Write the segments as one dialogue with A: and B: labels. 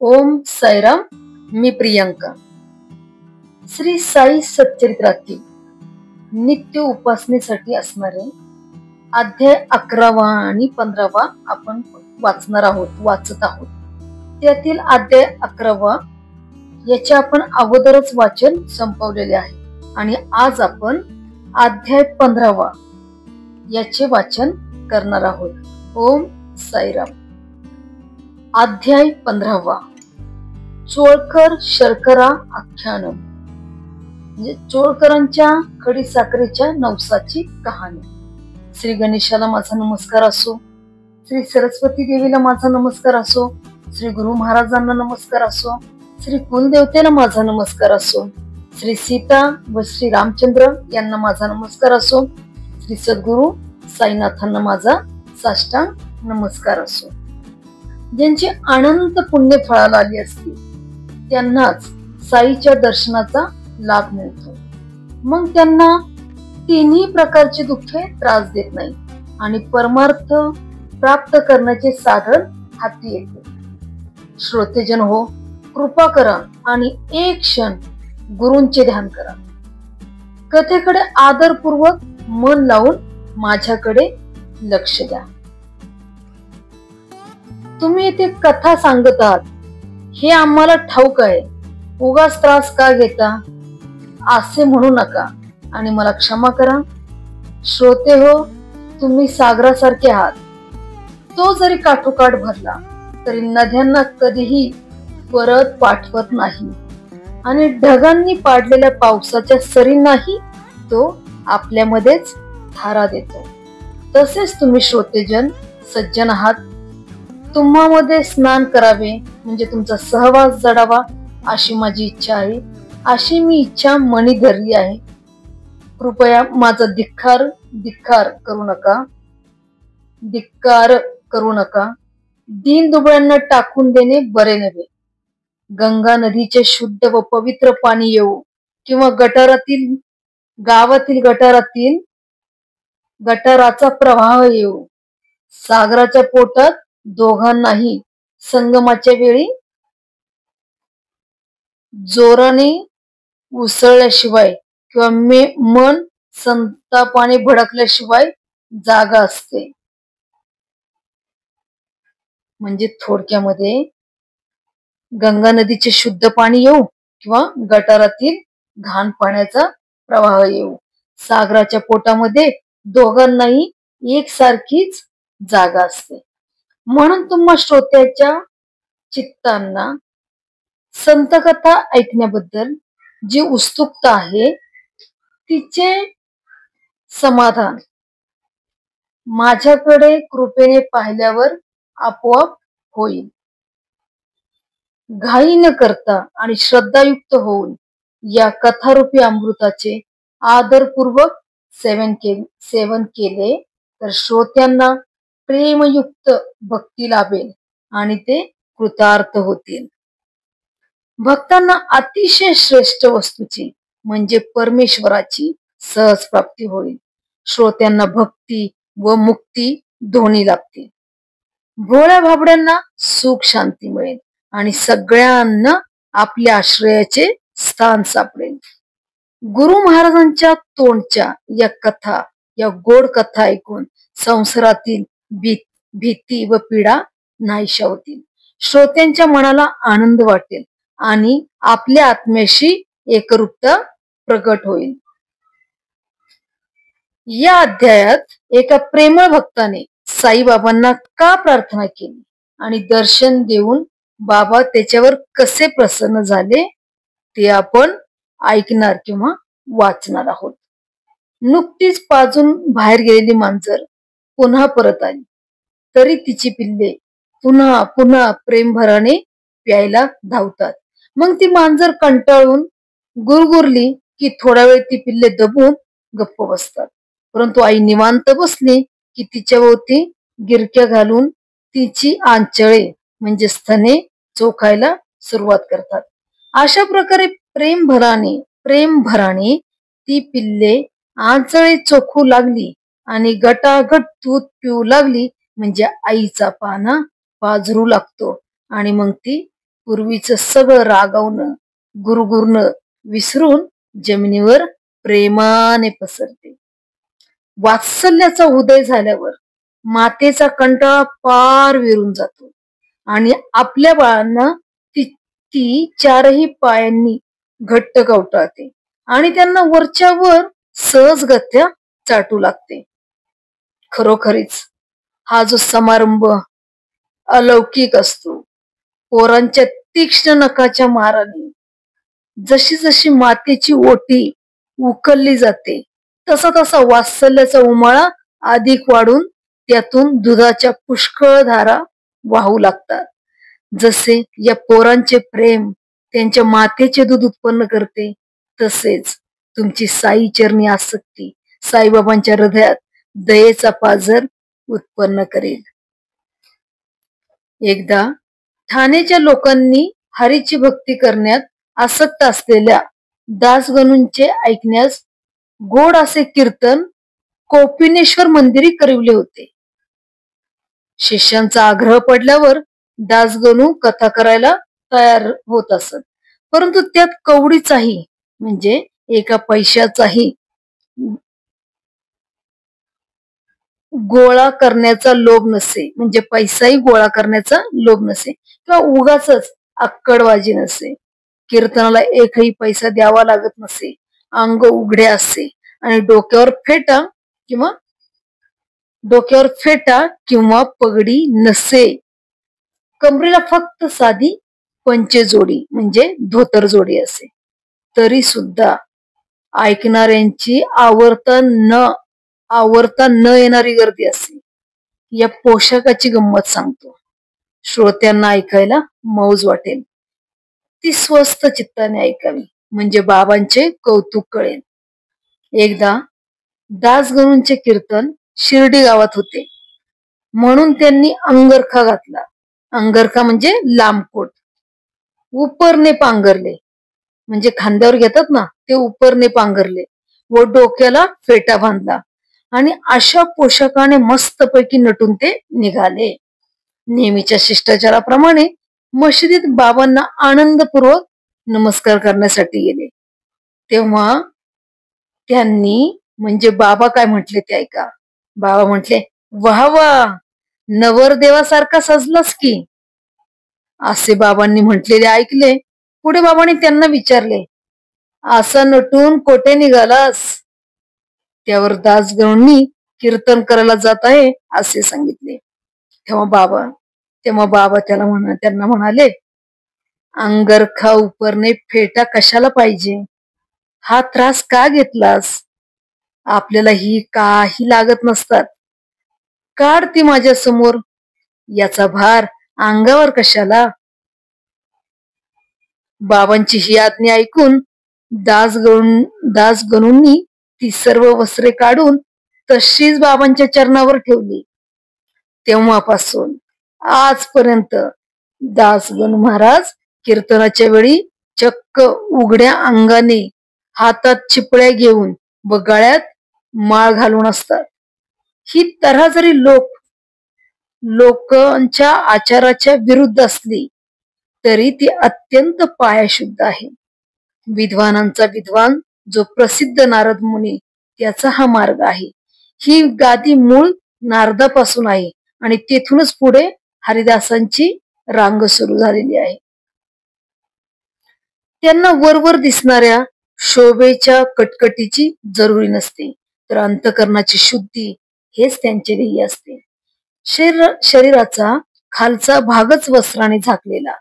A: ओम साईराम. मी प्रियंका. श्री साई सच्चरित्रातील नित्य उपासनेसाठी असणारे अध्याय 11वा आणि 15वा आपण वाचत आहोत. त्यातील अध्याय 11वा याचे आपण अगोदरच वाचन संपवलेले आहे आणि आज आपण अध्याय 15वा याचे वाचन करणार आहोत. ओम साईराम. अध्याय 15वा. चोळकर शर्करा आख्यानम, म्हणजे चोळकरांच्या खडी साखरेच्या नवसाची कहाणी. श्री गणेशाला माझा नमस्कार असो, श्री सरस्वती देवीला माझा नमस्कार असो, श्री गुरु महाराजांना नमस्कार असो, श्री कुलदेवतेला माझा नमस्कार असो, श्री सीता व श्री रामचंद्र यांना माझा नमस्कार असो, श्री सद्गुरु साईनाथांना माझा साष्टांग नमस्कार असो. ज्यांची अनंत पुण्य फळाला आली असती त्यांनाच साईच्या दर्शनाचा लाभ मिळतो. मग त्यांना तिन्ही प्रकारची दुःखे त्रास देत नाही आणि परमार्थ प्राप्त करण्याचे साधन हाती येते. श्रोतेजन हो, कृपा करा आणि एक क्षण गुरूंचे ध्यान करा. कथेकडे आदरपूर्वक मन लावून माझ्याकडे लक्ष द्या. तुम्ही इथे कथा सांगत आहात हे आम्हाला ठाऊक आहे. उगाच त्रास का घेता असे म्हणू नका आणि मला क्षमा करा. श्रोते हो, तुम्ही सागरासारखे आहात. तो जरी काठोकाठ भरला तरी नद्यांना कधीही परत पाठवत नाही आणि ढगांनी पाडलेल्या पावसाच्या सरींनाही तो आपल्यामध्येच धारा देतो. तसेच तुम्ही श्रोतेजन सज्जन आहात. तुम्हामध्ये स्नान करावे म्हणजे तुमचा सहवास जडावा अशी माझी इच्छा आहे. अशी मी इच्छा मनी धरली आहे. कृपया माझा धिक्कार करू नका. दीन दुबळ्यांना टाकून देणे बरे नव्हे. गंगा नदीचे शुद्ध व पवित्र पाणी येऊ किंवा गावातील गटाराचा प्रवाह येऊ, सागराच्या पोटात दोघांनाही संगमाच्या वेळी जोराने उसळल्याशिवाय किंवा मन संतापाने भडकल्याशिवाय जागा असते. म्हणजे थोडक्यामध्ये गंगा नदीचे शुद्ध पाणी येऊ किंवा गटारातील घाण पाण्याचा प्रवाह येऊ, सागराच्या पोटामध्ये दोघांनाही एकसारखीच जागा असते. म्हणून तुम्हा श्रोत्याच्या चित्तांना संतकथा ऐकण्याबद्दल जी उत्सुकता आहे तिचे समाधान माझ्याकडे कृपेने पाहिल्यावर आपोआप होईल. घाई न करता आणि श्रद्धायुक्त होऊन या कथारूपी अमृताचे आदरपूर्वक सेवन केले तर श्रोत्यांना प्रेमयुक्त भक्ती लाभेल आणि ते कृतार्थ होतील. भक्तांना अतिशय श्रेष्ठ वस्तूची म्हणजे परमेश्वराची सहज प्राप्ती होईल. श्रोत्यांना भक्ती व मुक्ती दोन्ही लाभतील. भोळ्या भाबड्यांना सुख शांती मिळेल आणि सगळ्यांना आपल्या आश्रयाचे स्थान सापडेल. गुरु महाराजांच्या तोंडच्या या गोड कथा ऐकून संसारातील भीती व पीडा नाहीशा होतील. श्रोत्यांच्या मनाला आनंद वाटेल आणि आपल्या आत्म्याशी एकरूपता प्रगट होईल. या अध्यायात एका प्रेमळ भक्ताने साईबाबांना का प्रार्थना केली आणि दर्शन देऊन बाबा त्याच्यावर कसे प्रसन्न झाले ते आपण ऐकणार किंवा वाचणार आहोत. नुकतीच पाजून बाहेर गेलेली मांजर पुन्हा परत आली तरी तिची पिल्ले पुन्हा पुन्हा प्रेमभराने प्यायला धावतात. मग ती मांजर कंटाळून गुरगुरली की थोडा वेळ ती पिल्ले दबून गप्प बसतात. परंतु आई निवांत बसली की तिच्या भोवती गिरक्या घालून तिची आंचळे म्हणजे स्तने चोखायला सुरुवात करतात. अशा प्रकारे प्रेमभराने ती पिल्ले आंचळे चोखू लागली आणि गटागट दूध पिऊ लागली म्हणजे आईचा पाना पाझरू लागतो आणि मग ती पूर्वीचं सगळं रागावणं गुरगुरणं विसरून जमिनीवर प्रेमाने पसरते. वात्सल्याचा उदय झाल्यावर मातेचा कंटाळा पार विरून जातो आणि आपल्या बाळांना ती ती चारही पायांनी घट्ट कवटाळते आणि त्यांना वरच्या वर सहजगत्या चाटू लागते. खरोखरीच हा जो समारंभ अलौकिक असतो. पोरांच्या तीक्ष्ण नखाच्या माराने जशी जशी मातेची ओटी उकलली जाते तसा तसा वात्सल्याचा उमाळा अधिक वाढून त्यातून दुधाच्या पुष्कळ धारा वाहू लागतात. जसे या पोरांचे प्रेम त्यांच्या मातेचे दूध उत्पन्न करते, तसेच तुमची साई चरणी आसक्ती साईबाबांच्या हृदयात दयेचा पाझर उत्पन्न करेल. एकदा ठाण्याच्या लोकांनी हरीची भक्ती करण्यात आसक्त असलेल्या दासगणूंचे ऐकण्यास गोड असे कीर्तन कोपिनेश्वर मंदिरी करविले होते. शिष्यांचा आग्रह पडल्यावर दासगणू कथा करायला तयार होत असत, परंतु त्यात कवडीचाही म्हणजे एका पैशाचाही गोळा करण्याचा लोभ नसे, म्हणजे पैसाही गोळा करण्याचा लोभ नसे किंवा उगाच आक्कडबाजी नसे. कीर्तनाला एकही पैसा द्यावा लागत नसे, अंग उघडे असे आणि डोक्यावर फेटा किंवा पगडी नसे. कमरेला फक्त साधी पंचेजोडी म्हणजे धोतर जोडी असे. तरी सुद्धा ऐकणाऱ्यांची आवरता न येणारी गर्दी असे. या पोशाखाची गंमत सांगतो, श्रोत्यांना ऐकायला मौज वाटेल. ती स्वस्त चित्ताने ऐकावी म्हणजे बाबांचे कौतुक कळेल. एकदा दासगणूंचे कीर्तन शिर्डी गावात होते, म्हणून त्यांनी अंगरखा घातला. अंगरखा म्हणजे लांबकोट. उपरणे पांघरले म्हणजे खांद्यावर घेतात ना, ते उपरणे पांघरले व डोक्याला फेटा बांधला आणि अशा पोशाखाने मस्तपैकी नटून ते निघाले. नेहमीच्या शिष्टाचाराप्रमाणे मशिदीत बाबांना आनंदपूर्वक नमस्कार करण्यासाठी गेले. तेव्हा त्यांनी म्हणजे बाबा काय म्हटले ते ऐका. बाबा म्हटले, वाह वाह, नवरदेवासारखा सजलास की. असे बाबांनी म्हटलेले ऐकले. पुढे बाबांनी त्यांना विचारले, असा नटून कोठे निघालास? त्यावर दासगणूंनी कीर्तन करायला जात आहे असे सांगितले. तेव्हा बाबा त्यांना म्हणाले, अंगरखा उपरणे फेटा कशाला पाहिजे? हा त्रास का घेतलास? आपल्याला ही काही लागत नसतात. काढ ती माझ्या समोर, याचा भार अंगावर कशाला? बाबांची ही आज्ञा ऐकून दासगणूंनी ती सर्व वस्त्रे काढून तशीच बाबांच्या चरणावर ठेवली. तेव्हापासून आजपर्यंत दासगणू महाराज कीर्तनाच्या वेळी चक्क उघड्या अंगाने, हातात चिपळ्या घेऊन व गळ्यात माळ घालून असतात. ही तऱ्हा जरी लोकांच्या आचाराच्या विरुद्ध असली तरी ती अत्यंत पायाशुद्ध आहे. विद्वानांचा विद्वान जो प्रसिद्ध नारद मुनी, त्याचा हा मार्ग आहे. ही गादी मूळ नारदापासून आहे आणि तेथूनच पुढे हरिदासांची रांग सुरू झालेली आहे. त्यांना वरवर दिसणाऱ्या शोभेच्या कटकटीची जरुरी नसते, तर अंतकरणाची शुद्धी हेच त्यांचे ध्येय असते. शरीराचा खालचा भागच वस्त्राने झाकलेला,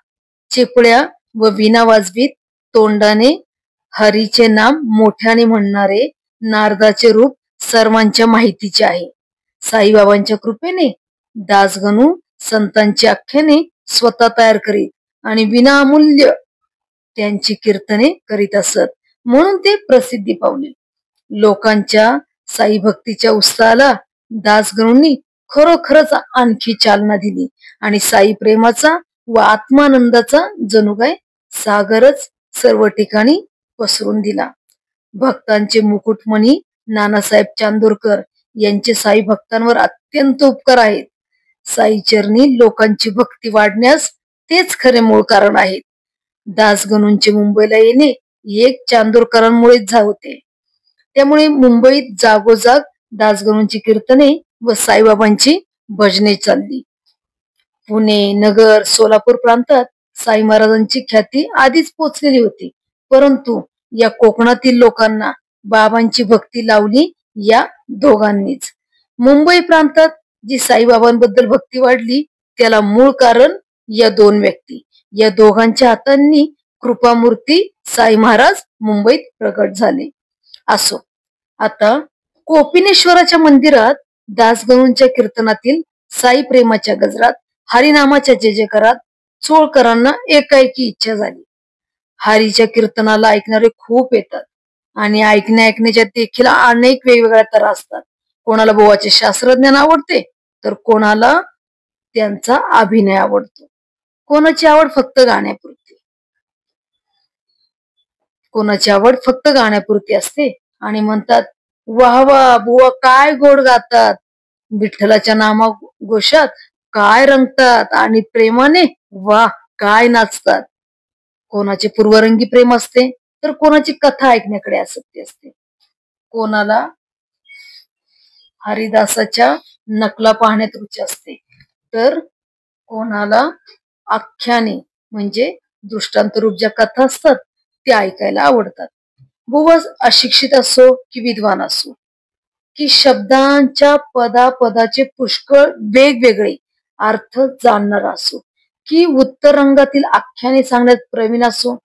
A: चिपळ्या व विना वाजवीत तोंडाने हरीचे नाम मोठ्याने म्हणणारे नारदाचे रूप सर्वांच्या माहितीचे आहे. साईबाबांच्या कृपेने दासगणू संतांची आख्याने स्वतः तयार करीत आणि विनामूल्य त्यांची कीर्तने करीत असत, म्हणून ते प्रसिद्धी पावले. लोकांच्या साई भक्तीच्या उत्साहाला दासगणूंनी खरोखरच आणखी चालना दिली आणि साई प्रेमाचा व आत्मानंदाचा जणू काय सागरच सर्व ठिकाणी पसरून दिला. भक्तांचे मुकुटमणी नानासाहेब चांदोरकर यांचे साई भक्तांवर अत्यंत उपकार आहेत. साई चरणी लोकांची भक्ती वाढण्यास तेच खरे मूळ कारण आहेत. दासगणूंचे मुंबईला येणे एक चांदोरकरांमुळेच होते. त्यामुळे मुंबईत जागोजाग दासगणूंची कीर्तने व साईबाबांची भजने चालली. पुणे, नगर, सोलापूर प्रांतात साई महाराजांची ख्याती आधीच पोचलेली होती. परंतु या कोकणातील लोकांना बाबांची भक्ती लावली या दोघांनीच. मुंबई प्रांतात जी साईबाबांबद्दल भक्ती वाढली त्याला मूळ कारण या दोन व्यक्ती, या दोघांच्या हातांनी कृपामूर्ती साई महाराज मुंबईत प्रकट झाले. असो, आता कोपिनेश्वराच्या मंदिरात दासगणूंच्या कीर्तनातील साई प्रेमाच्या गजरात, हरिनामाच्या जयजयकारात चोळकरांना एकाएकी इच्छा झाली. हरीच्या कीर्तनाला ऐकणारे खूप येतात आणि ऐकण्याच्या देखील अनेक वेगवेगळ्या तऱ्हा असतात. कोणाला बोवाचे शास्त्रज्ञान आवडते, तर कोणाला त्यांचा अभिनय आवडतो. कोणाची आवड फक्त गाण्यापुरती, कोणाची आवड फक्त गाण्यापुरती असते आणि म्हणतात, वाह वाह बुवा काय गोड गातात, विठ्ठलाच्या नामा घोषात काय रंगतात आणि प्रेमाने वाह काय नाचतात. कोणाचे पूर्वरंगी प्रेम असते, तर कोणाची कथा ऐकण्याकडे आसक्ती असते. कोणाला हरिदासाच्या नकला पाहण्यात रुची असते, तर कोणाला आख्याने म्हणजे दृष्टांत रूप ज्या कथा असतात त्या ऐकायला आवडतात. बुवा अशिक्षित असो की विद्वान असो, की शब्दांच्या पदाचे पुष्कळ वेगवेगळे अर्थ जाणणारा असो, की उत्तर रंगातील आख्याने सांगण्यात प्रवीण असो,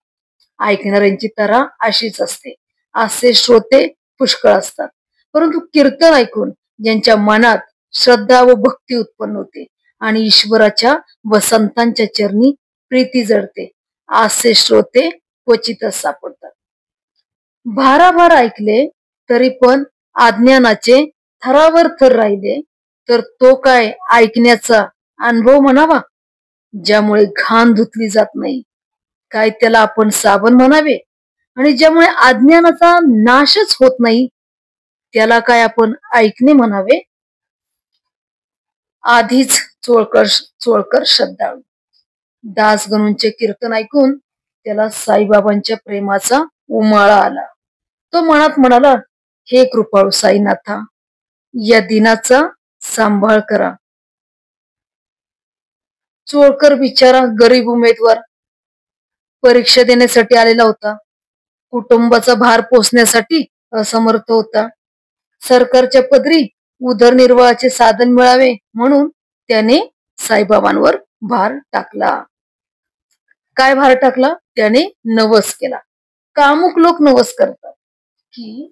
A: ऐकणाऱ्यांची तऱ्हा अशीच असते. असे श्रोते पुष्कळ असतात. परंतु कीर्तन ऐकून ज्यांच्या मनात श्रद्धा व भक्ती उत्पन्न होते आणि ईश्वराच्या व संतांच्या चरणी प्रीती जडते, असे श्रोते क्वचितच सापडतात. भाराभार ऐकले तरी पण अज्ञानाचे थरावर थर राहिले, तर तो काय ऐकण्याचा अनुभव म्हणावा, ज्यामुळे घाण धुतली जात नाही, काय त्याला आपण साबण म्हणावे, आणि ज्यामुळे अज्ञानाचा नाशच होत नाही, त्याला काय आपण ऐकणे म्हणावे. आधीच चोळकर श्रद्धाळू. दासगणूंचे कीर्तन ऐकून त्याला साईबाबांच्या प्रेमाचा उमाळा आला. तो मनात म्हणाला, हे कृपाळू साईनाथा, या दिनाचा सांभाळ करा. चोळकर बिचारा गरीब उमेदवार, परीक्षा देण्यासाठी आलेला होता. कुटुंबाचा भार पोसण्यासाठी असमर्थ होता. सरकारच्या पदरी उदरनिर्वाहाचे साधन मिळावे म्हणून त्याने साईबाबांवर भार टाकला. काय भार टाकला? त्याने नवस केला. कामुक लोक नवस करतात की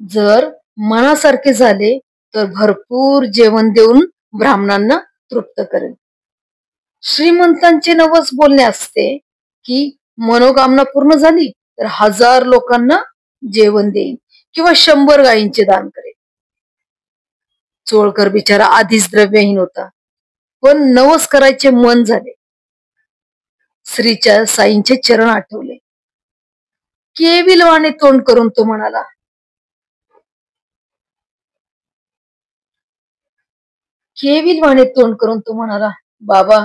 A: जर मनासारखे झाले तर भरपूर जेवण देऊन ब्राह्मणांना तृप्त करेल. श्रीमंतांचे नवस बोलणे असते की मनोकामना पूर्ण झाली तर 1000 लोकांना जेवण देईल किंवा 100 गायींचे दान करेल. चोळकर बिचारा आधीच द्रव्यहीन होता, पण नवस करायचे मन झाले. श्रीच्या साईंचे चरण आठवले. केविलवाने तोंड करून तो म्हणाला, बाबा,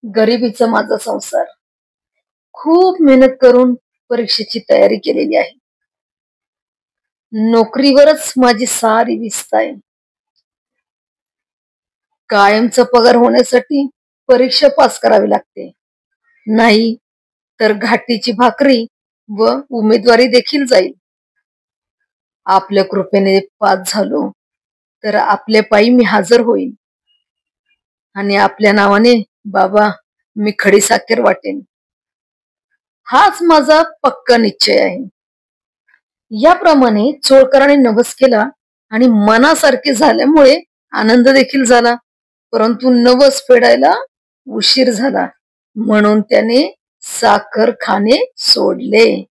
A: गरिबीचा माझा संसार, खूप मेहनत करून परीक्षेची तयारी केलेली आहे. नोकरीवरच माझी सारी विस्त आहे. कायमचा पगार होण्यासाठी परीक्षा पास करावी लागते, नाही तर घाटीची भाकरी व उमेदवारी देखील जाईल. आपल्या कृपेने पास झालो तर आपल्या पायी मी हजर होईल आणि आपल्या नावाने बाबा मी खडी साखर वाटेन. हाच माझा पक्का निश्चय आहे. याप्रमाणे चोळकराने नवस केला आणि मनासारखे झाल्यामुळे आनंद देखील झाला. परंतु नवस फेडायला उशीर झाला म्हणून त्याने साखर खाणे सोडले.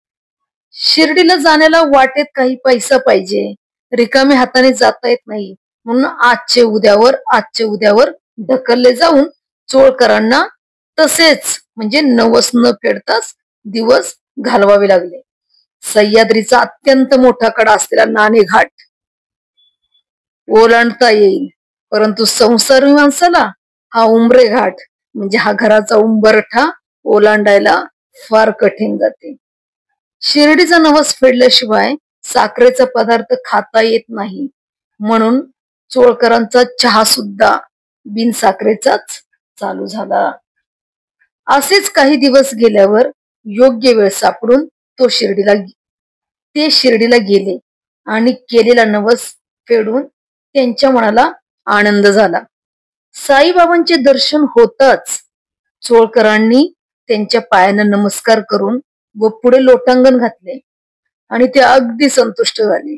A: शिर्डीला जाण्याला वाटेत काही पैसा पाहिजे, रिकामे हाताने जाता येत नाही, म्हणून आजचे उद्यावर ढकलले जाऊन चोळकरांना तसेच म्हणजे नवस न फेडताच दिवस घालवावे लागले. सह्याद्रीचा अत्यंत मोठा कडा असलेला नाणेघाट ओलांडता येईल, परंतु संसारी माणसाला हा उंबरे घाट म्हणजे हा घराचा उंबरठा ओलांडायला फार कठीण जाते. शिर्डीचा नवस फेडल्याशिवाय साखरेचा पदार्थ खाता येत नाही, म्हणून चोळकरांचा चहा सुद्धा बिनसाखरेचाच चालू झाला. असेच काही दिवस गेल्यावर योग्य वेळ सापडून ते शिर्डीला गेले आणि केलेला नवस फेडून त्यांच्या मनाला आनंद झाला. साईबाबांचे दर्शन होताच चोळकरांनी त्यांच्या पायांना नमस्कार करून व पुढे लोटांगण घातले आणि ते अगदी संतुष्ट झाले.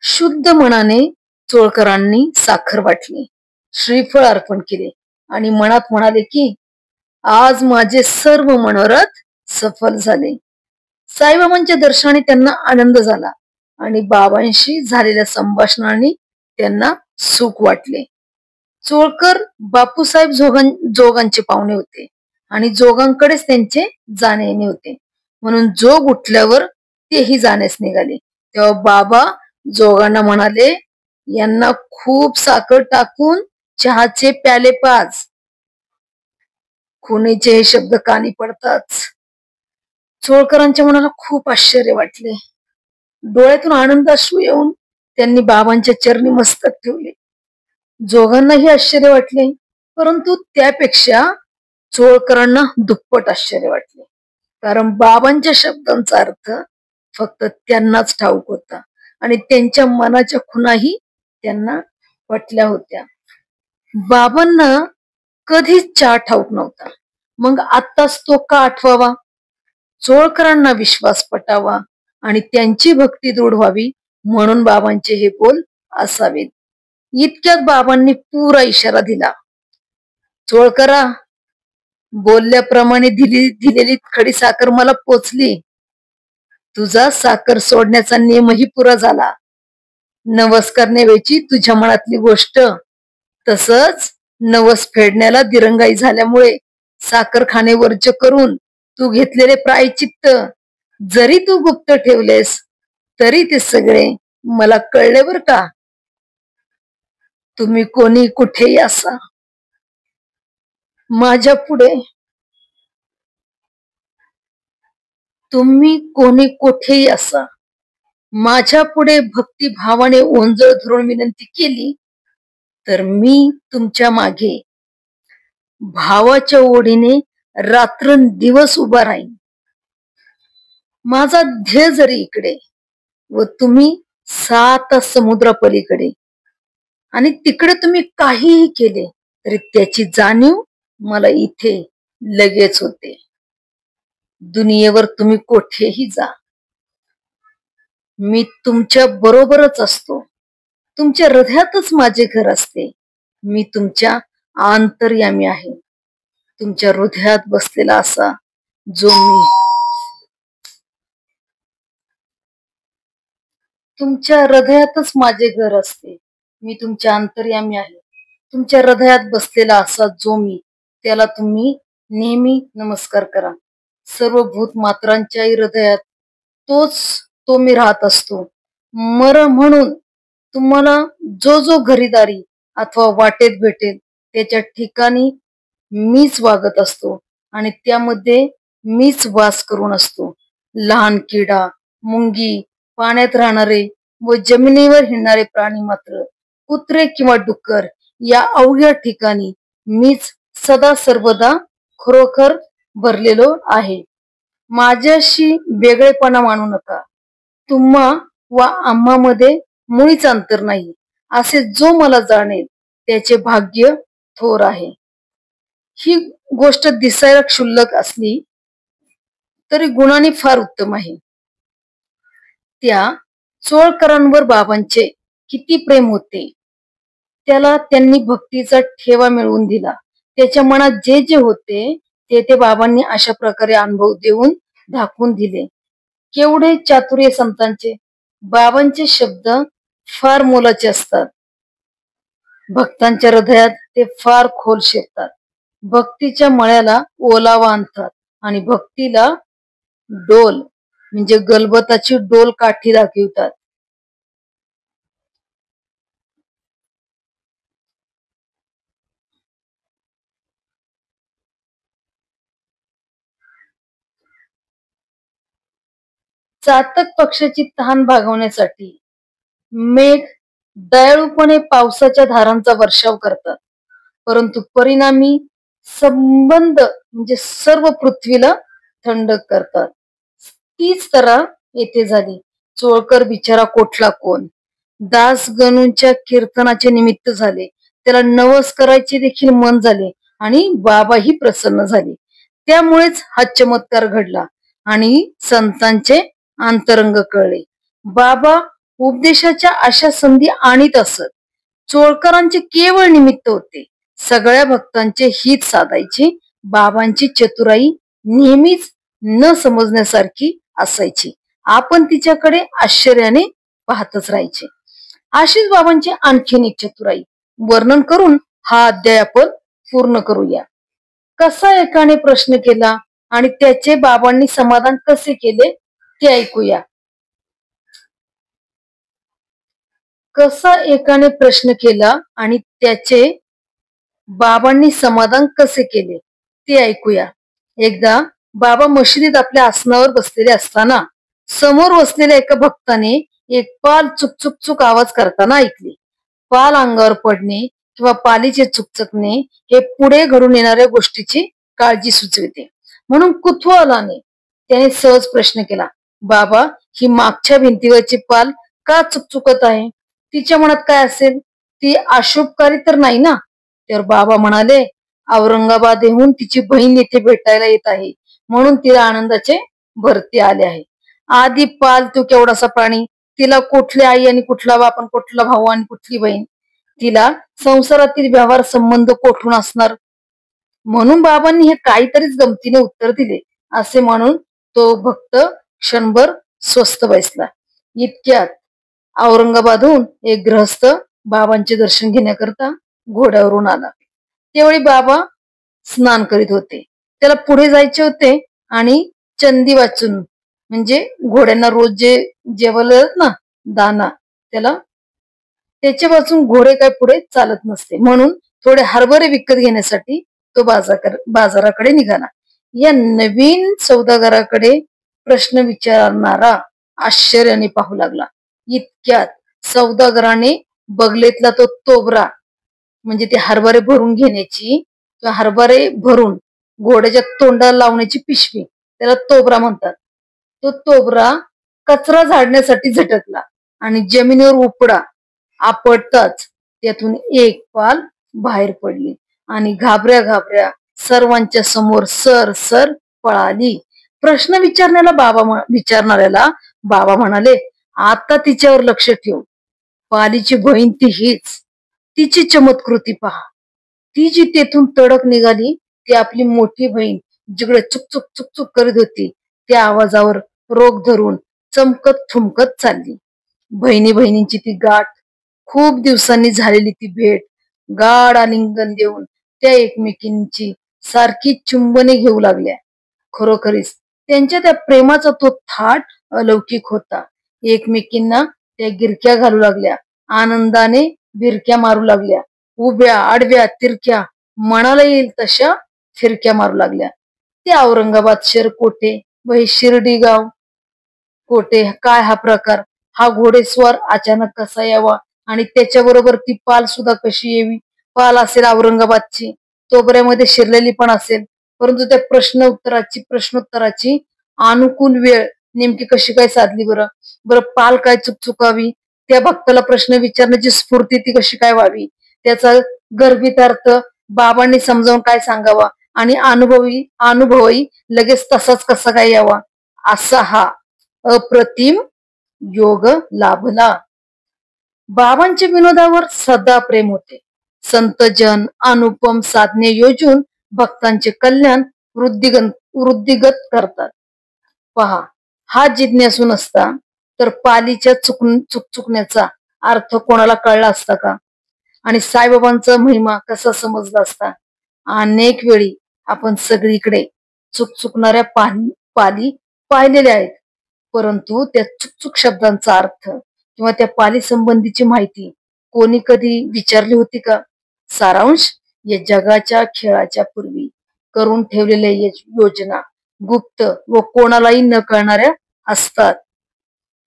A: शुद्ध मनाने चोळकरांनी साखर वाटली, श्रीफळ अर्पण केले आणि मनात म्हणाले की आज माझे सर्व मनोरथ सफल झाले. साईबाबांच्या दर्शनाने त्यांना आनंद झाला आणि बाबांशी झालेल्या संभाषणाने त्यांना सुख वाटले. चोळकर बापूसाहेब जोगांचे पाहुणे होते आणि जोगांकडेच त्यांचे जाणे येणे होते, म्हणून जोग उठल्यावर तेही जाण्यास निघाले. तेव्हा बाबा जोगांना म्हणाले, यांना खूप साखर टाकून चहाचे प्याले पाज. खुणेचे हे शब्द कानी पडताच चोळकरांच्या मनाला खूप आश्चर्य वाटले. डोळ्यातून आनंद अश्रू येऊन त्यांनी बाबांच्या चरणी मस्तक ठेवले. जोगांनाही आश्चर्य वाटले, परंतु त्यापेक्षा चोळकरांना दुप्पट आश्चर्य वाटले, कारण बाबांच्या शब्दांचा अर्थ फक्त त्यांनाच ठाऊक होता आणि त्यांच्या मनाच्या खुणाही त्यांना पटल्या होत्या. बाबांना कधीच चहा ठाऊक नव्हता, मग आत्ताच तो का आठवावा? चोळकरांना विश्वास पटावा आणि त्यांची भक्ती दृढ व्हावी म्हणून बाबांचे हे बोल असावेत. इतक्यात बाबांनी पुरा इशारा दिला. चोळकरा, बोलल्याप्रमाणे दिलेली खडी साखर मला पोचली. तुझा साखर सोडण्याचा नियमही पुरा झाला. नवस करण्यावेळची तुझ्या मनातली गोष्ट, तसंच नवस फेडण्याला दिरंगाई झाल्यामुळे साखर खाणे वर्ज करून तू घेतलेले प्रायचित्त जरी तू गुप्त ठेवलेस तरी ते सगळे मला कळले बर का. तुम्ही कोणी कुठेही असा, माझ्या पुढे तुम्ही कोणी कुठेही असा माझ्या पुढे भक्तिभावाने ओंजळ धरून विनंती केली तर मी तुमच्या मागे भावाच्या ओढीने रात्रंदिवस उभा राहीन. माझा ध्येय जरी इकडे व तुम्ही 7 समुद्रापलीकडे आणि तिकडे तुम्ही काहीही केले तरी त्याची जाणीव मला इथे लगेच होते. दुनियेवर तुम्ही कुठेही जा, मी तुमच्या बरोबरच असतो. तुमच्या हृदयातच माझे घर असते. मी तुमच्या अंतर्यामी आहे. तुमच्या हृदयात बसलेला असा जो मी तुमच्या हृदयातच माझे घर असते. मी तुमच्या अंतर्यामी आहे. तुमच्या हृदयात बसलेला असा जो मी, त्याला तुम्ही नेहमी नमस्कार करा. सर्व भूत मात्रांच्या हृदयात तो मी राहत असतो. म्हणून तुम्हाला जो जो घरीदारी अथवा वाटेत भेटेल त्याच्या ठिकाणी मीच वागत असतो आणि त्यामध्ये मीच वास करून असतो. लहान किडा, मुंगी, पाण्यात राहणारे व जमिनीवर हिंडणारे प्राणी मात्र, कुत्रे किंवा डुक्कर, या अवघ्या ठिकाणी मीच सदा सर्वदा खरोखर भरलेलो आहे. माझ्याशी वेगळेपणा मानू नका. तुम्हा व आम्हामध्ये मुळीच अंतर नाही, असे जो मला जाणेल त्याचे भाग्य थोर आहे. ही गोष्ट दिसायला क्षुल्लक असली तरी गुणाने फार उत्तम आहे. त्या चोळकरांवर बाबांचे किती प्रेम होते, त्याला त्यांनी भक्तीचा ठेवा मिळवून दिला. त्याच्या मनात जे जे होते ते बाबांनी अशा प्रकारे अनुभव देऊन दाखवून दिले. केवढे चातुर्य संतांचे. बाबांचे शब्द फार मोलाचे असतात. भक्तांच्या हृदयात ते फार खोल शिरतात. भक्तीच्या मळ्याला ओलावा आणतात आणि भक्तीला डोल म्हणजे गलबताची डोल काठी दाखवतात. चातक पक्षाची तहान भागवण्यासाठी मेघ दयाळूपणे पावसाच्या धारांचा वर्षाव करतात, परंतु परिणामी संबंध म्हणजे सर्व पृथ्वीला थंड करतात. तीच तऱ्हा येथे झाली. चोळकर बिचारा कोठला कोण. दास गणूंच्या कीर्तनाचे निमित्त झाले, त्याला नवस करायचे देखील मन झाले आणि बाबाही प्रसन्न झाले. त्यामुळेच हा चमत्कार घडला आणि संतांचे अंतरंग कळले. बाबा उपदेशाच्या अशा संधी आणीत असत. चोळकरांचे केवळ निमित्त होते, सगळ्या भक्तांचे हित साधायचे. बाबांची चतुराई नेहमीच न समजण्यासारखी असायची. आपण तिच्याकडे आश्चर्याने पाहतच राहायचे. अशीच बाबांची आणखीन एक चतुराई वर्णन करून हा अध्याय आपण पूर्ण करूया. कसा एकाने प्रश्न केला आणि त्याचे बाबांनी समाधान कसे केले ते ऐकूया. कसा एकाने प्रश्न केला आणि त्याचे बाबांनी समाधान कसे केले ते ऐकूया. एकदा बाबा मशिदीत आपल्या आसनावर बसलेले असताना समोर बसलेल्या एका भक्ताने एक पाल चुक आवाज करताना ऐकले. पाल अंगावर पडणे किंवा पालीचे चुकचकणे हे पुढे घडून येणाऱ्या गोष्टीची काळजी सुचविते. म्हणून कुतूहलाने त्याने सहज प्रश्न केला, बाबा, ही मागच्या भिंतीवरची पाल का चुकचुकत आहे? तिच्या मनात काय असेल? ती अशुभकारी तर नाही ना? तर बाबा म्हणाले, औरंगाबादहून तिची बहीण येथे भेटायला येत आहे, म्हणून तिला आनंदाचे भरती आले आहे. आधी पाल तू केवढासा प्राणी, तिला कुठली आई आणि कुठला बाप आणि कुठला भाऊ आणि कुठली बहीण, तिला संसारातील व्यवहार संबंध कोठून असणार? म्हणून बाबांनी हे काहीतरीच गमतीने उत्तर दिले असे म्हणून तो भक्त क्षणभर स्वस्थ बसला. इतक्यात औरंगाबादहून एक गृहस्थ बाबांचे दर्शन घेण्याकरता घोड्यावरून आला. त्यावेळी बाबा स्नान करीत होते. त्याला पुढे जायचे होते आणि चंदी वाचून म्हणजे घोड्यांना रोज जे जेवलं ना दाना, त्याच्या वाचून घोडे काय पुढे चालत नसते, म्हणून थोडे हरभरे विकत घेण्यासाठी तो बाजाराकडे निघाला. या नवीन सौदागराकडे प्रश्न विचारणारा आश्चर्याने पाहू लागला. इतक्यात सौदागराने बगलेतला तो तोबरा म्हणजे ते हरभरे भरून घेण्याची किंवा हरभरे भरून घोड्याच्या तोंडाला लावण्याची पिशवी, त्याला तोबरा म्हणतात, तो तोबरा कचरा झाडण्यासाठी झटकला आणि जमिनीवर उपडा आपटताच त्यातून एक पाल बाहेर पडली आणि घाबऱ्या सर्वांच्या समोर सर पळाली. प्रश्न विचारणाऱ्याला बाबा म्हणाले, आता तिच्यावर लक्ष ठेव. पालीची बहीण ती हीच. तिची चमत्कृती पहा. ती जी तेथून तडक निघाली ती आपली मोठी बहीण जिकडे चुक करीत होती त्या आवाजावर रोख धरून चमकत थुमकत चालली. बहिणींची ती गाठ, खूप दिवसांनी झालेली ती भेट, गाढ आलिंगन देऊन त्या एकमेकींची सारखी चुंबने घेऊ लागल्या. खरोखरीच त्यांच्या त्या प्रेमाचा तो थाट अलौकिक होता. एकमेकींना त्या गिरक्या घालू लागल्या, आनंदाने भिरक्या मारू लागल्या, उभ्या आडव्या तिरक्या मनाला येईल तशा फिरक्या मारू लागल्या. ते औरंगाबाद शहर कोठे व हे शिर्डी गाव कोठे, काय हा प्रकार? हा घोडेस्वार अचानक कसा यावा आणि त्याच्याबरोबर ती पाल सुद्धा कशी येवी? पाल असेल औरंगाबादची, तोबऱ्यामध्ये शिरलेली पण असेल, परंतु त्या प्रश्नोत्तराची अनुकूल वेळ नेमकी कशी काय साधली? बरं पाल काय चुकावी? त्या भक्ताला प्रश्न विचारण्याची स्फूर्ती ती कशी काय व्हावी? त्याचा गर्भितार्थ बाबांनी समजावून काय सांगावा आणि अनुभवही लगेच तसाच कसा काय यावा? असा हा अप्रतिम योग लाभला. बाबांच्या विनोदावर सदा प्रेम होते. संतजन अनुपम साधने योजून भक्तांचे कल्याण वृद्धिगत करतात. पहा, हा जिज्ञासू नसता तर पालीच्या चुकण्याचा अर्थ कोणाला कळला असता का? आणि साईबाबांचा महिमा कसा समजला असता? अनेक वेळी आपण सगळीकडे चुकणाऱ्या पाली पाहिलेल्या आहेत, परंतु त्या चुक शब्दांचा अर्थ किंवा त्या पाली संबंधीची माहिती कोणी कधी विचारली होती का? सारांश, या जगाच्या खेळाच्या पूर्वी करून ठेवलेल्या योजना गुप्त व कोणालाही न कळणाऱ्या असतात.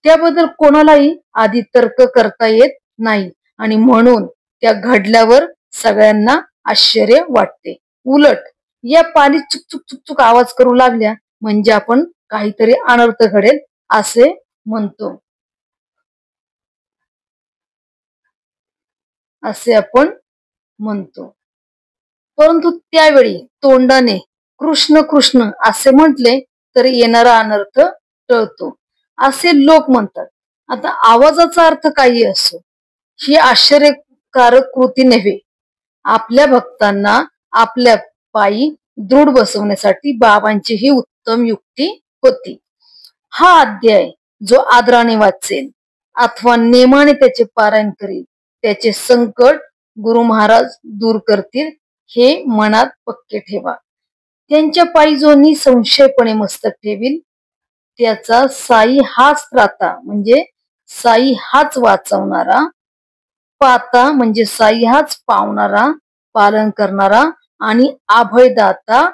A: त्याबद्दल कोणालाही आधी तर्क करता येत नाही आणि म्हणून त्या घडल्यावर सगळ्यांना आश्चर्य वाटते. उलट या पाली चुक चुक चुक आवाज करू लागल्या म्हणजे आपण काहीतरी अनर्थ घडेल असे म्हणतो, आपण म्हणतो. परंतु त्यावेळी तोंडाने कृष्ण कृष्ण असे म्हटले तर येणारा अनर्थ टळतो असे लोक म्हणतात. आता आवाजाचा अर्थ काही असो, ही आश्चर्यकारक कृती नव्हे. आपल्या भक्तांना आपल्या पायी दृढ बसवण्यासाठी बाबांची ही उत्तम युक्ती होती. हा अध्याय जो आदराने वाचेल अथवा नेमाने त्याचे पारायण करील त्याचे संकट गुरु महाराज दूर करतील हे मनात पक्के ठेवा. त्यांच्या पायी जो निसंशयपणे मस्तक ठेवील त्याचा साई हाच त्राता म्हणजे साई हाच वाचवणारा, पाता म्हणजे साई हाच पावणारा, पालन करणारा आणि अभयदाता,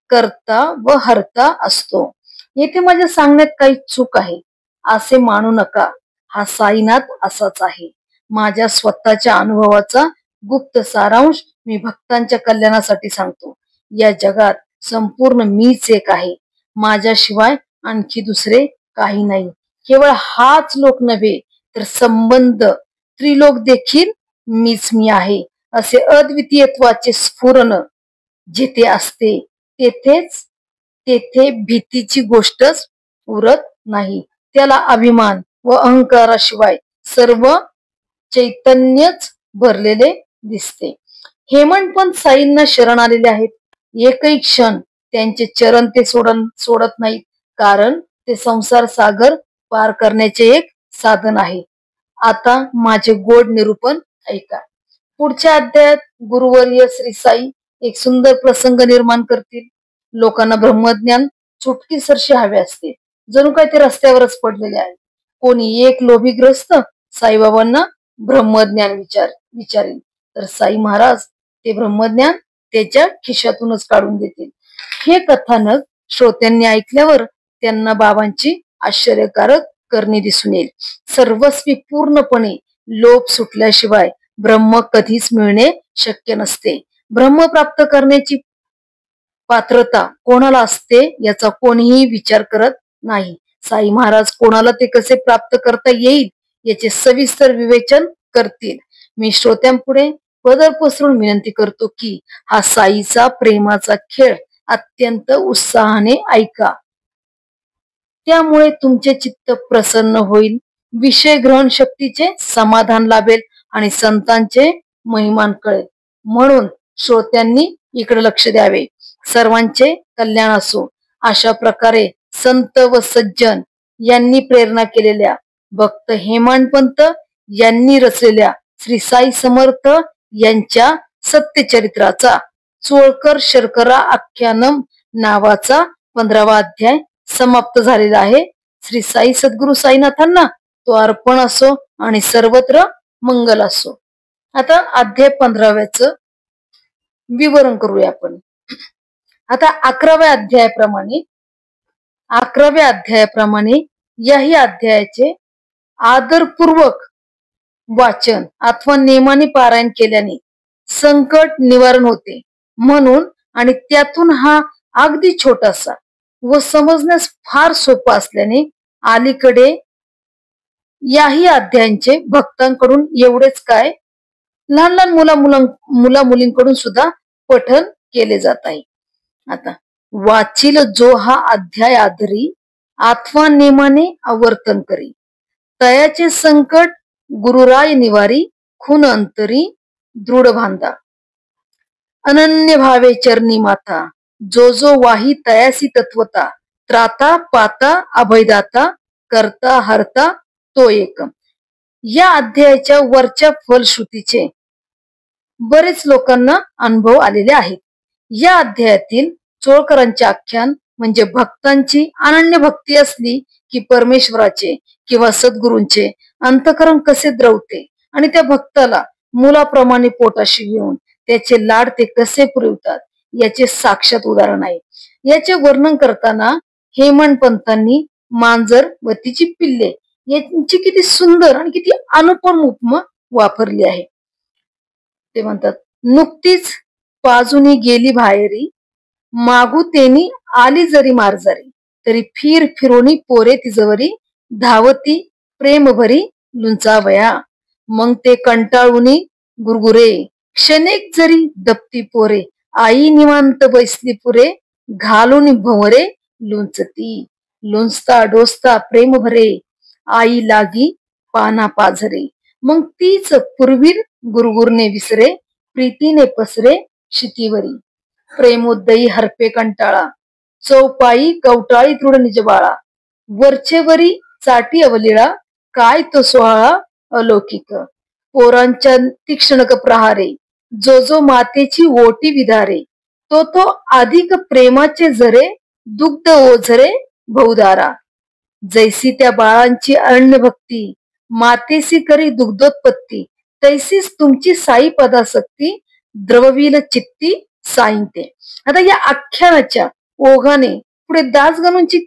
A: करता व हरता असतो. येथे माझ्या सांगण्यात काही चूक आहे असे मानू नका. हा साईनाथ असाच आहे. माझ्या स्वतःच्या अनुभवाचा गुप्त सारांश मी भक्तांच्या कल्याणासाठी सांगतो. या जगात संपूर्ण मीच एक आहे. माझ्याशिवाय आणखी दुसरे काही नाही. केवळ हाच लोक नव्हे तर संबंध त्रिलोक देखील मीच मी आहे असे अद्वितीयत्वाचे स्फुरण जिथे असते तेथे भीतीची गोष्टच उरत नाही. त्याला अभिमान व अहंकाराशिवाय सर्व चैतन्यच भरलेले दिसते. हेमंतपंत साईंना शरण आलेले आहेत. एकही क्षण त्यांचे चरण ते सोडत नाहीत, कारण ते संसार सागर पार करण्याचे एक साधन आहे. आता माझे गोड निरूपण ऐका. पुढच्या अध्यायात गुरुवर्य श्री साई एक सुंदर प्रसंग निर्माण करतील. लोकांना ब्रह्मज्ञान चुटकीसरशी हवे असते, जणू काय ते रस्त्यावरच पडलेले आहे. कोणी एक लोभीग्रस्त साईबाबांना ब्रह्मज्ञान विचारेल तर साई महाराज ते ब्रह्मज्ञान त्याच्या खिशातूनच काढून देतील. हे कथानक श्रोत्यांनी ऐकल्यावर त्यांना बाबांची आश्चर्यकारक करणी दिसून येईल. सर्वस्वी पूर्णपणे लोभ सुटल्याशिवाय ब्रह्म कधीच मिळणे शक्य नसते. ब्रह्म प्राप्त करण्याची पात्रता कोणाला असते याचा कोणीही विचार करत नाही. साई महाराज कोणाला ते कसे प्राप्त करता येईल याचे सविस्तर विवेचन करतील. मी श्रोत्यांपुढे पदर पसरून विनंती करतो की हा साईचा प्रेमाचा खेळ अत्यंत उत्साहाने ऐका. त्यामुळे तुमचे चित्त प्रसन्न होईल, विषय ग्रहण शक्तीचे समाधान लाभेल आणि संतांचे महिमान कळेल. म्हणून श्रोत्यांनी इकडे लक्ष द्यावे. सर्वांचे कल्याण असो. अशा प्रकारे संत व सज्जन यांनी प्रेरणा केलेल्या, भक्त हेमाडपंत यांनी रचलेल्या श्री साई समर्थ यांच्या सत्यचरित्राचा चोळकर शर्करा आख्यानम नावाचा 15वा अध्याय समाप्त झालेला आहे. श्री साई सद्गुरु साईनाथांना तो अर्पण असो आणि सर्वत्र मंगल असो. आता अध्याय 15व्याचं विवरण करूया आपण. आता 11व्या अध्यायाप्रमाणे याही अध्यायाचे आदरपूर्वक वाचन अथवा नेमाने पारायण केल्याने संकट निवारण होते. म्हणून आणि त्यातून हा अगदी छोटासा व समजण्यास फार सोपा असल्याने अलीकडे याही अध्यायांचे भक्तांकडून एवढेच काय लहान लहान मुला मुलींकडून सुद्धा पठण केले जात आहे. आता वाचील जो हा अध्याय आदरी अथवा नेमाने आवर्तन करी तयाचे संकट गुरुराय निवारी खून अंतरी दृढ बांधा. अनन्य भावे चरणी माता जो वाही तयासी तत्वता त्राता पाता अभयदाता करता हरता तो एक. या अध्यायाच्या वरच्या फलश्रुतीचे बरेच लोकांना अनुभव आलेले आहेत. या अध्यायातील चोळकरांचे आख्यान म्हणजे भक्तांची अनन्य भक्ती असली की परमेश्वराचे किंवा सद्गुरूंचे अंतकरण कसे द्रवते आणि त्या भक्ताला मुलाप्रमाणे पोटाशी घेऊन त्याचे लाड ते कसे पुरवतात याचे साक्षात उदाहरण आहे. याचे वर्णन करताना हेमंतपंतांनी मांजर व तिची पिल्ले यांची किती सुंदर आणि किती अनुपम उपमा वापरली आहे. ते म्हणतात, नुकतीच बाजूनी गेली बाहेरी, मागू तेनी आली जरी मारजारी, तरी फिर फिरोनी पोरे तिजवरी, धावती प्रेम भरी लुंचावया. मग ते कंटाळूनी गुरगुरे, क्षणेक जरी दपती पोरे, आई निवांत बैसली पुरे, घालून भंवरे लुंचती. लुंचता डोसता प्रेम भरे, आई लागी पाना पाझरे. मग तीच पूर्वीर गुरगुरने विसरे, प्रीतीने पसरे शितीवरी. प्रेमोदयी हरपे कंटाळा, चौपाई कवटाळी दृढ निजबाळा, वरचेवरी चाटी अवलिळा, काय तो सोहळा अलौकिक. पोरांच्या तीक्ष्णक प्रहारे, जो जो मातेची ओटी विधारे, तो तो अधिक प्रेमाचे झरे, दुग्ध ओझरे बहुदारा. जैसी त्या बाळांची अरण्य भक्ती, मातेसी करी दुग्धोत्पत्ती, तैसीच तुमची साई पदासक्ती, द्रवविल चित्ती साईंते. आता या आख्यानाच्या ओघाने पुढे दासगणूंची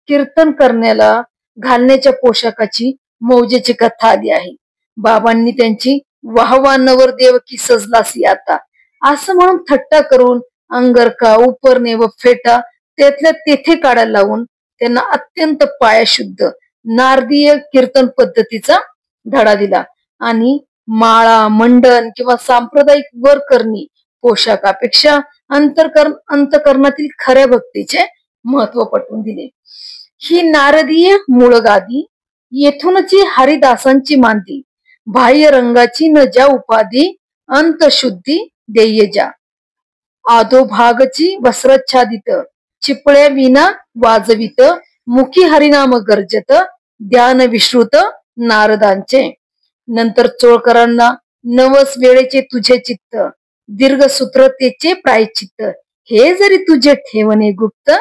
A: कीर्तन करण्याला घालण्याच्या पोशाखाची मौजेची कथा आली आहे. बाबांनी त्यांची वाहवा नवर देवकी सजलासी आता असं म्हणून थट्टा करून अंगरखा उपरणे व फेटा त्यातल्या तेथे काढायला लावून त्यांना अत्यंत पायाशुद्ध नारदीय कीर्तन पद्धतीचा धडा दिला आणि माळा मंडन किंवा सांप्रदायिक वरकरणी पोशाखापेक्षा अंतकरणातील खऱ्या भक्तीचे महत्व पटवून दिले. ही नारदीय मूळगादी, येथूनच हरिदासांची मांदी, बाह्य रंगाची न ज्या उपाधी, अंतशुद्धी देय ज्या. आदोभागची वस्त्रच्छादित, चिपळ्या विना वाजवित, मुखी हरिनाम गर्जत, ध्यान विश्रुत नारदांचे. नंतर चोळकरांना नवस वेळेचे तुझे चित्त, दीर्घसूत्रतेचे प्रायचित्त, हे जरी तुझे ठेवणे गुप्त,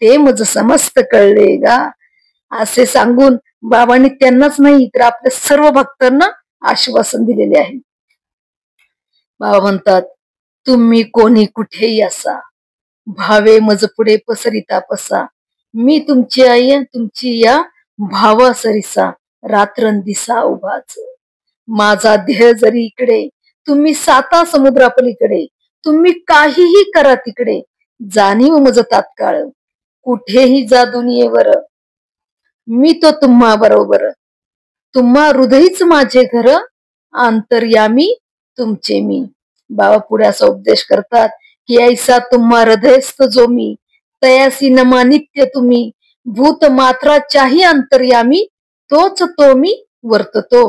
A: ते मज समस्त कळले गा, असे सांगून बाबांनी त्यांनाच नाही तर आपल्या सर्व भक्तांना आश्वासन दिलेले आहे. बाबा म्हणतात, तुम्ही कोणी कुठेही असा, भावे मज पुढे पसरिता पसा, मी तुमची आई तुमची या भावा सरिसा, रात्रंदिसा उभाच. माझा देह जरी इकडे, तुम्ही साता समुद्रापलीकडे, तुम्ही काहीही करा तिकडे, जाणीव मज तात्काळ, कुठेही जा दुनियेवर, मी तो तुम्हा बरोबर. तुम्हा हृदयीच माझे घर, अंतर्यामी तुमचे मी. बाबा पुढे असा उपदेश करतात की ऐसा तुम्हा हृदयस्थ जो मी, तयासी नमा नित्य तुम्ही, भूत मात्राच्याही अंतर्यामी, तोच तो मी वर्ततो.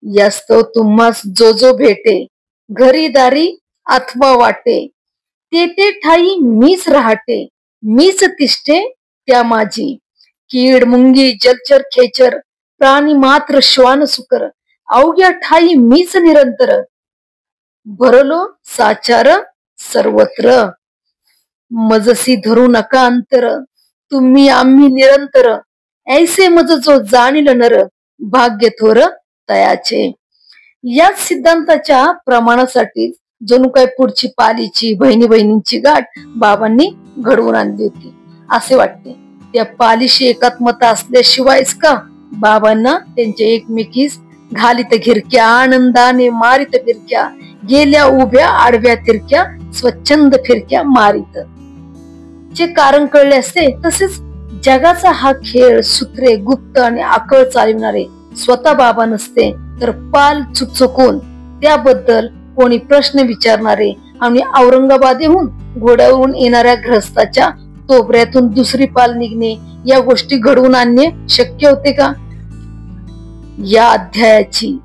A: यास्तव तुम्हास जो जो भेटे, घरी दारी अथवा वाटे, ते ते ठाई मीच राहते, मीच तिष्ठे त्या माझी. कीड मुंगी जलचर खेचर, प्राणी मात्र श्वान सुकर, अवघ्या ठाई मीच निरंतर, भरलो साचार सर्वत्र. मजसी धरू नका अंतर, तुम्ही आम्ही निरंतर, ऐसे मज जो जाणील नर, भाग्य थोर तयाचे. याच सिद्धांताच्या प्रमाणासाठी जणू काय पुढची पालीची बहिणी बहिणींची गाठ बाबांनी घडवून आणली होती असे वाटते. त्या पालीशी एकात्मता असल्याशिवायच का बाबांना त्यांच्या एकमेकीस घालित घिरक्या, आनंदाने मारित फिरक्या, गेल्या उभ्या आडव्या तिरक्या, स्वच्छंद फिरक्या मारित चे कारण कळले असते. तसेच जगाचा हा खेळ सूत्रे गुप्त आणि आकळ चालविणारे स्वतः बाबा नसते तर पाल चुकचुकून त्याबद्दल कोणी प्रश्न विचारणारे आणि औरंगाबादेहून घोड्यावरून येणाऱ्या ग्रस्ताच्या तोबऱ्यातून दुसरी पाल निघणे या गोष्टी घडवून आणणे शक्य होते का? या अध्यायाची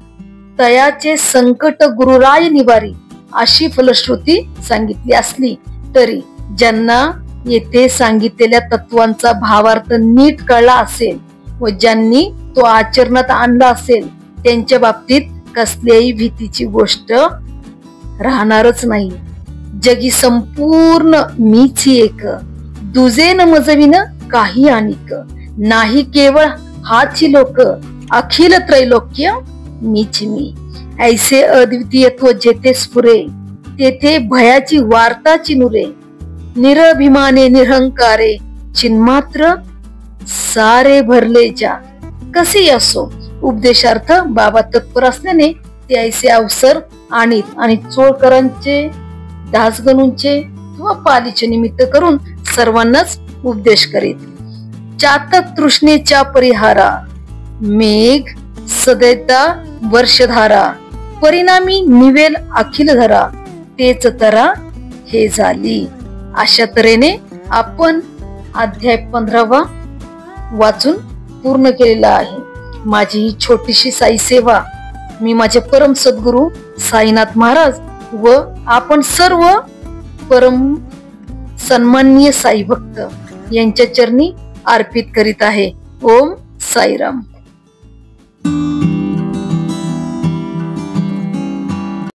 A: तयाचे संकट गुरुराय निवारी अशी फलश्रुती सांगितली असली तरी ज्यांना येथे सांगितलेल्या तत्वांचा भावार्थ नीट कळला असेल व ज्यांनी तो आचरणात आणला असेल त्यांच्या बाबतीत कसल्याही भीतीची गोष्ट राहणारच नाही. जगी संपूर्ण मीच एक, दुजे न मजविन काही अनिक, नाही केवळ हाची लोक, अखिल त्रैलोक्य मीच मी. ऐसे अद्वितीयत्व जेथे स्फुरे, तेथे भयाची वार्ताची नुरे, निरभिमाने निरहंकारे, चिन्मात्र सारे भरले जा, कसेही असो, उपदेशार्थ बाबा तत्पर असल्याने ते ऐसे अवसर आणीत आणि चोळकरांचे, दासगणूंचे किंवा पालीचे निमित्त करून सर्वांनाच उपदेश करीत. चातक तृष्णेच्या परिहारा, मेघ सदैता वर्षधारा, परिणामी निवेल अखिल धरा, तेच तरा हे झाली. अशा तऱ्हेने आपण अध्याय 15 वाचून पूर्ण केलेला आहे. माझी ही छोटीशी साई सेवा मी माझे परम सद्गुरु साईनाथ महाराज व आपण सर्व परम सन्माननीय साई भक्त यांच्या चरणी अर्पित करीत आहे. ओम साईराम.